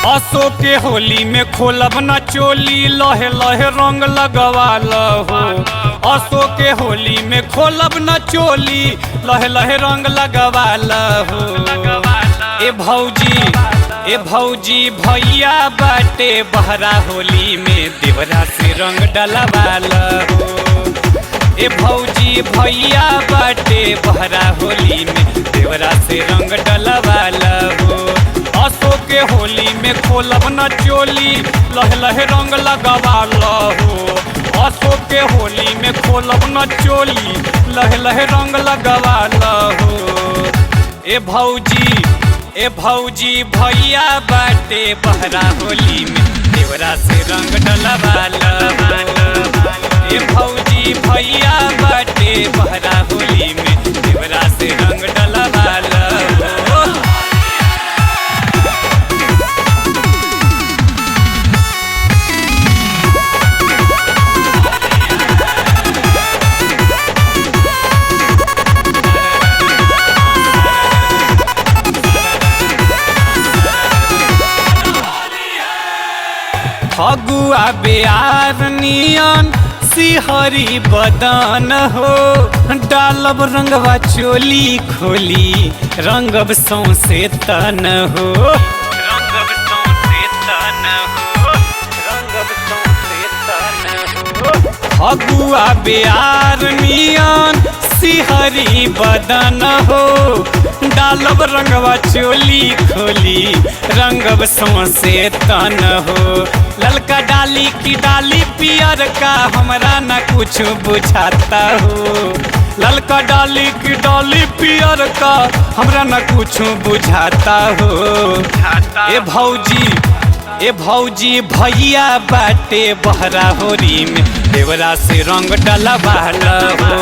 असो के होली में खोलब न चोली लहे लहे रंग लगवाल हो। असो के होली में खोलब न चोली लहे लहे रंग लगवाल हो। ए भौजी भैया बाटे बहरा होली में देवरा से रंग डलवाल हो। ए भौजी भैया बाटे बहरा होली में देवरा से रंग डलवाल हो। असो के होली में खोलब न चोली लहे लहे रंग लगवाल हो। असो के होली में खोलब न चोली लहे लहे रंग लगवाल हो। ए भौजी भैया बाटे बहरा होली में देवरा से रंग डलवाल हो। ए भौजी भैया बाटे बहरा होली में देवरा से रंग डलवाल हो। फगुआ बेयार नियन सिहरी बदन हो। डालब रंगवा चोली खोली रंगब सौंसे तन हो। रंगब सौंसे तन हो। रंगब सौंसे तन हो। फगुआ बेयार नियन सिहरी बदन हो। डालब रंगवा चोली खोली रंगब सौंसे तन हो। ललका डाली की डाली पियर का हमरा न कुछ बुझाता हो। ललका डाली की डाली पियर का हमरा न कुछ बुझाता हो। ए भौजी भैया बाटे बहरा होली में देवरा से रंग डलवाल हो।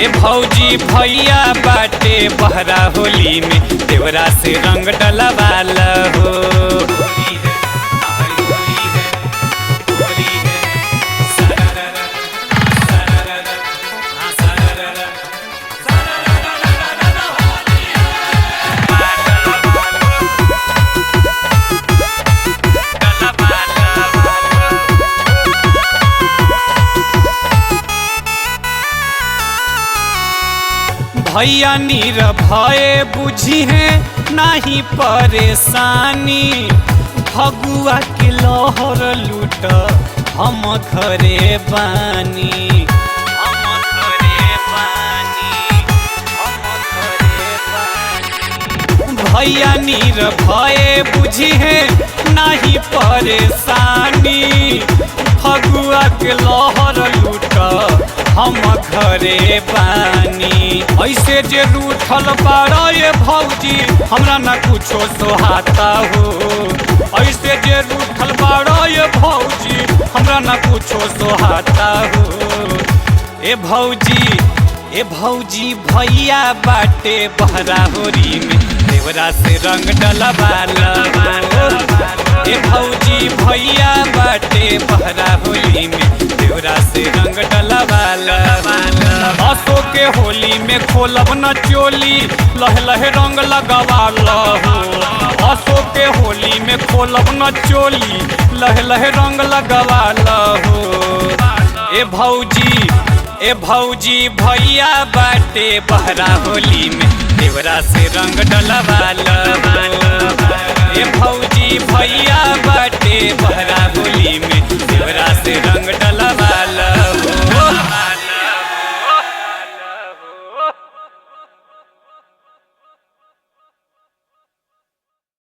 ए भौजी भैया बाटे बहरा होली में देवरा से रंग डलवाल हो। भैया नीर भय बुझी है नहीं परेशानी। फगुआ के लहर लूट हम घरे बानी। हम घरे बानी। हम घरे बानी। भैया नीर भय बुझी है नहीं परेशानी। फगुआ के लहर लूट हम घरे बानी। ऐसे जे रूठल बाड़ा ये भौजी हमरा न कुछो सोहाता हो। ऐसे जे रूठल बाड़ा ये भौजी हमरा न कुछो सोहाता हो। ए भौजी भैया बाटे बहरा होली में देवरा से रंग डलवाल हो। ए भौजी भैया बाटे बहरा होली में देवरा से रंग डलवाल हो। असो के होली में खोलब न चोली लहे लहे रंग लगवाल हो। असो के होली में खोलब न चोली लहे लहे रंग लगवाल हो। ए भौजी भैया बाटे बहरा होली में देवरा से रंग डलवाल हो। ए भौजी भैया बाटे बहरा होली में देवरा से रंग